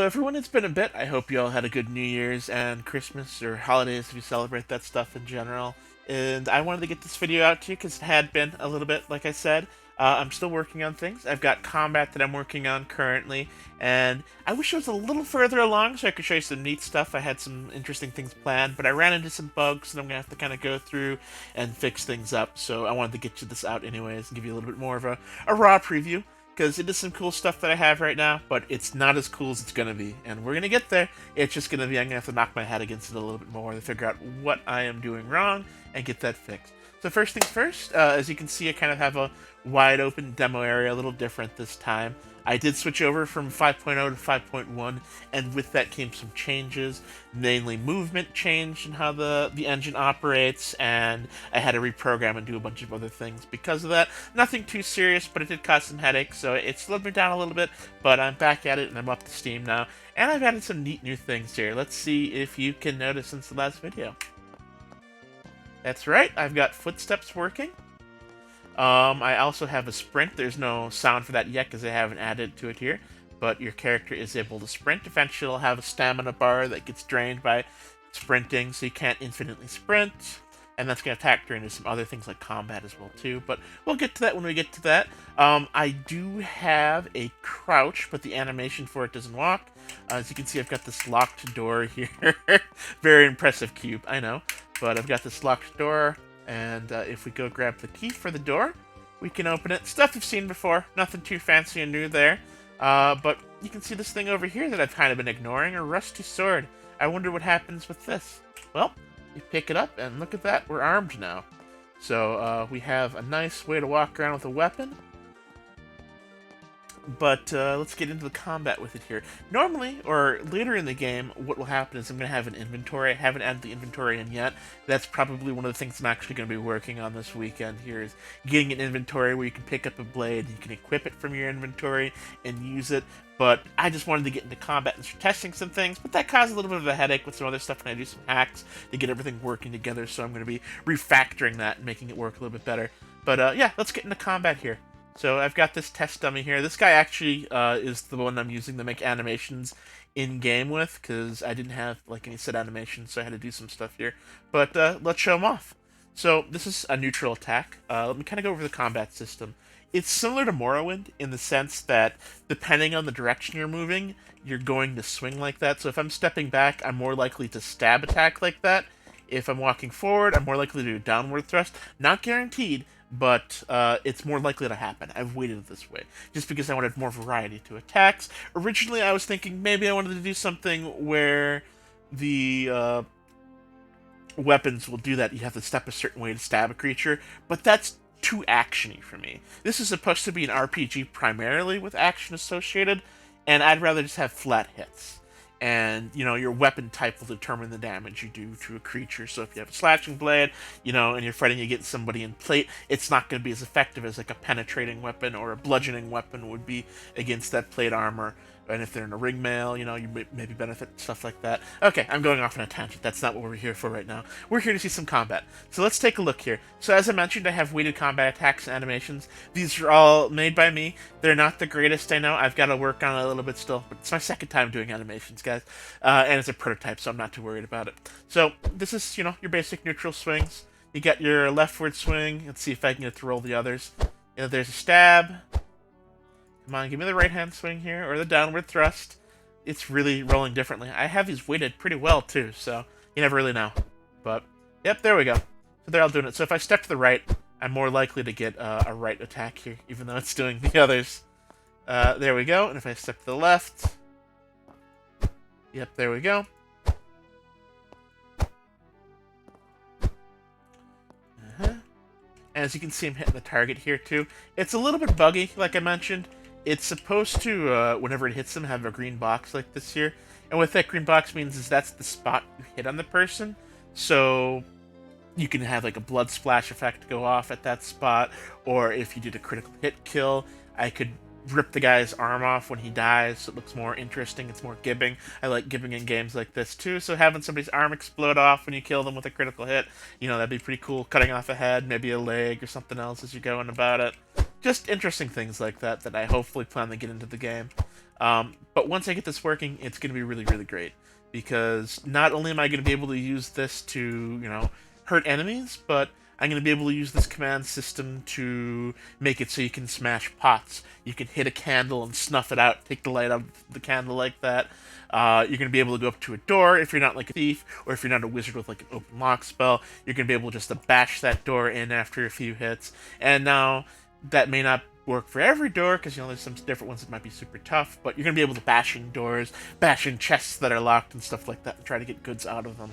everyone, it's been a bit. I hope you all had a good New Year's and Christmas or holidays if you celebrate that stuff in general. And I wanted to get this video out to you because it had been a little bit, like I said. I'm still working on things. I've got combat that I'm working on currently, and I wish I was a little further along so I could show you some neat stuff. I had some interesting things planned, but I ran into some bugs that I'm going to have to kind of go through and fix things up. So I wanted to get you this out anyways and give you a little bit more of a raw preview, because it is some cool stuff that I have right now, but it's not as cool as it's going to be. And we're going to get there. It's just going to be, I'm going to have to knock my head against it a little bit more to figure out what I am doing wrong and get that fixed. So first things first, as you can see, I kind of have a wide open demo area, a little different this time. I did switch over from 5.0 to 5.1, and with that came some changes, mainly movement changed in how the engine operates, and I had to reprogram and do a bunch of other things because of that. Nothing too serious, but it did cause some headaches, so it slowed me down a little bit, but I'm back at it and I'm up to steam now, and I've added some neat new things here. Let's see if you can notice since the last video. That's right, I've got footsteps working. I also have a sprint. There's no sound for that yet because I haven't added to it here, but your character is able to sprint. Eventually you'll have a stamina bar that gets drained by sprinting, so you can't infinitely sprint, and that's going to factor into some other things like combat as well too, but we'll get to that when we get to that. I do have a crouch, but the animation for it doesn't walk. As you can see, I've got this locked door here. Very impressive cube, I know, but I've got this locked door. And if we go grab the key for the door, we can open it. Stuff you've seen before, nothing too fancy and new there. But you can see this thing over here that I've kind of been ignoring, a rusty sword. I wonder what happens with this. Well, you pick it up, and look at that, we're armed now. So we have a nice way to walk around with a weapon. But let's get into the combat with it here. Normally, or later in the game, what will happen is I'm going to have an inventory. I haven't added the inventory in yet. That's probably one of the things I'm actually going to be working on this weekend here, is getting an inventory where you can pick up a blade, you can equip it from your inventory and use it. But I just wanted to get into combat and start testing some things, but that caused a little bit of a headache with some other stuff, and I do some hacks to get everything working together, so I'm going to be refactoring that and making it work a little bit better. But yeah, let's get into combat here. So I've got this test dummy here. This guy actually is the one I'm using to make animations in-game with, because I didn't have like any set animations, so I had to do some stuff here. But let's show him off. So this is a neutral attack. Let me kind of go over the combat system. It's similar to Morrowind in the sense that depending on the direction you're moving, you're going to swing like that. So if I'm stepping back, I'm more likely to stab attack like that. If I'm walking forward, I'm more likely to do a downward thrust. Not guaranteed, but it's more likely to happen. I've weighted it this way, just because I wanted more variety to attacks. Originally, I was thinking maybe I wanted to do something where the weapons will do that. You have to step a certain way to stab a creature, but that's too actiony for me. This is supposed to be an RPG primarily with action associated, and I'd rather just have flat hits. And, you know, your weapon type will determine the damage you do to a creature. So if you have a slashing blade, you know, and you're fighting against somebody in plate, it's not going to be as effective as like a penetrating weapon or a bludgeoning weapon would be against that plate armor. And if they're in a ring mail, you know, you maybe benefit, stuff like that. Okay, I'm going off on a tangent. That's not what we're here for right now. We're here to see some combat. So let's take a look here. So as I mentioned, I have weighted combat attacks and animations. These are all made by me. They're not the greatest, I know. I've got to work on it a little bit still. But it's my second time doing animations, guys. And it's a prototype, so I'm not too worried about it. So this is, you know, your basic neutral swings. You got your leftward swing. Let's see if I can get to roll the others. You know, there's a stab. Come on, give me the right-hand swing here, or the downward thrust. It's really rolling differently. I have these weighted pretty well, too, so you never really know. But, yep, there we go. So they're all doing it. So if I step to the right, I'm more likely to get a right attack here, even though it's doing the others. There we go. And if I step to the left... Yep, there we go. And as you can see, I'm hitting the target here, too. It's a little bit buggy, like I mentioned. It's supposed to, whenever it hits them, have a green box like this here. And what that green box means is that's the spot you hit on the person. So you can have like a blood splash effect go off at that spot. Or if you did a critical hit kill, I could rip the guy's arm off when he dies, so it looks more interesting. It's more gibbing. I like gibbing in games like this too, so having somebody's arm explode off when you kill them with a critical hit, you know, that'd be pretty cool. Cutting off a head, maybe a leg or something else as you're going about it. Just interesting things like that that I hopefully plan to get into the game. But once I get this working, it's going to be really, really great. Because not only am I going to be able to use this to, hurt enemies, but I'm going to be able to use this command system to make it so you can smash pots. You can hit a candle and snuff it out, take the light out of the candle like that. You're going to be able to go up to a door if you're not like a thief, or if you're not a wizard with like an open lock spell. You're going to be able just to bash that door in after a few hits. And now, that may not work for every door, because there's some different ones that might be super tough, but you're going to be able to bash in doors, bash in chests that are locked and stuff like that, and try to get goods out of them.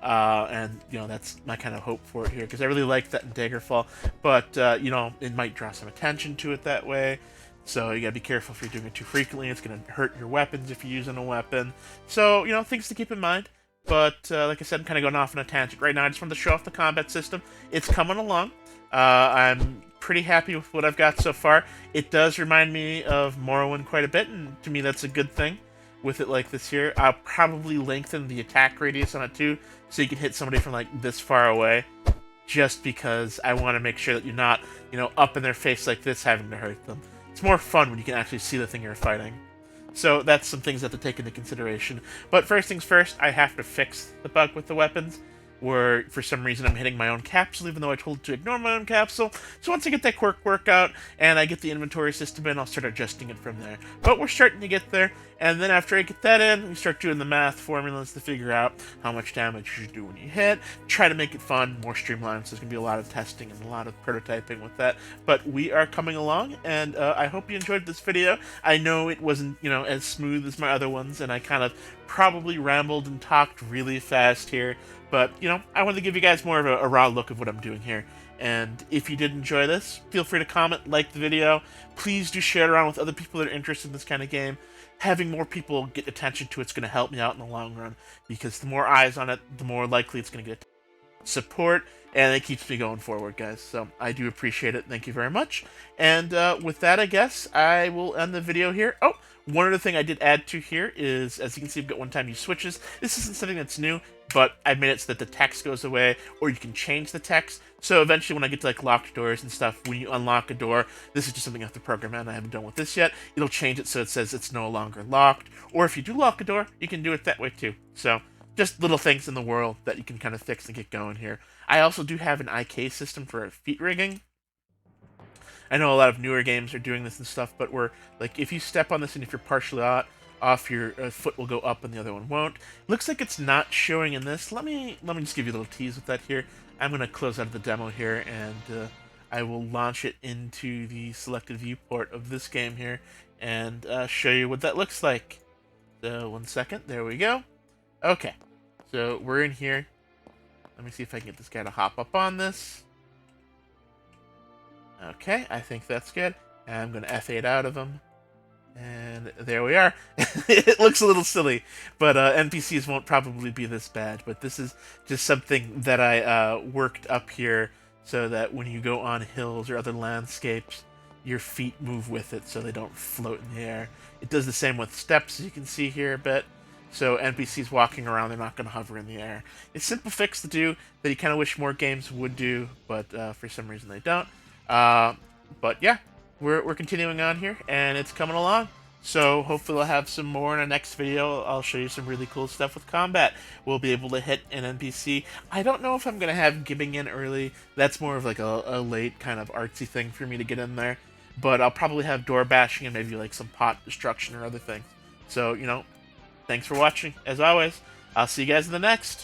And that's my kind of hope for it here, because I really like that in Daggerfall, but it might draw some attention to it that way. So you gotta be careful if you're doing it too frequently. It's gonna hurt your weapons if you're using a weapon. So things to keep in mind. But like I said, I'm kind of going off on a tangent right now. I just wanted to show off the combat system. It's coming along. I'm pretty happy with what I've got so far. It does remind me of Morrowind quite a bit, and to me that's a good thing with it like this here. I'll probably lengthen the attack radius on it too, so you can hit somebody from like this far away, just because I want to make sure that you're not, up in their face like this having to hurt them. It's more fun when you can actually see the thing you're fighting. So that's some things I have to take into consideration. But first things first, I have to fix the bug with the weapons, where for some reason I'm hitting my own capsule, even though I told it to ignore my own capsule. So once I get that quirk work out, and I get the inventory system in, I'll start adjusting it from there. But we're starting to get there, and then after I get that in, we start doing the math formulas to figure out how much damage you should do when you hit, try to make it fun, more streamlined, so there's going to be a lot of testing and a lot of prototyping with that. But we are coming along, and I hope you enjoyed this video. I know it wasn't, as smooth as my other ones, and I kind of probably rambled and talked really fast here, but, I wanted to give you guys more of a raw look of what I'm doing here. And if you did enjoy this, feel free to comment, like the video. Please do share it around with other people that are interested in this kind of game. Having more people get attention to it's going to help me out in the long run, because the more eyes on it, the more likely it's going to get support, and it keeps me going forward, guys. So I do appreciate it. Thank you very much. And with that, I guess I will end the video here. Oh, one other thing I did add to here is, as you can see, I've got one-time use switches. This isn't something that's new, but I made it so that the text goes away, or you can change the text. So eventually, when I get to like locked doors and stuff, when you unlock a door, this is just something I have to program in. I haven't done with this yet. It'll change it so it says it's no longer locked. Or if you do lock a door, you can do it that way too. So just little things in the world that you can kind of fix and get going here. I also do have an IK system for feet rigging. I know a lot of newer games are doing this and stuff, but like, if you step on this and if you're partially off, your foot will go up and the other one won't. Looks like it's not showing in this. Let me just give you a little tease with that here. I'm going to close out of the demo here, and I will launch it into the selected viewport of this game here, and show you what that looks like. So, 1 second. There we go. Okay. So, we're in here. Let me see if I can get this guy to hop up on this. Okay, I think that's good. And I'm going to F8 out of him. And there we are. It looks a little silly, but NPCs won't probably be this bad. But this is just something that I worked up here so that when you go on hills or other landscapes, your feet move with it so they don't float in the air. It does the same with steps, as you can see here a bit. So NPCs walking around, they're not going to hover in the air. It's a simple fix to do that you kind of wish more games would do, but for some reason they don't. But yeah, we're continuing on here, and it's coming along. So hopefully I'll have some more in our next video. I'll show you some really cool stuff with combat. We'll be able to hit an NPC. I don't know if I'm going to have giving in early. That's more of like a late kind of artsy thing for me to get in there. But I'll probably have door bashing and maybe like some pot destruction or other things. So, thanks for watching. As always, I'll see you guys in the next.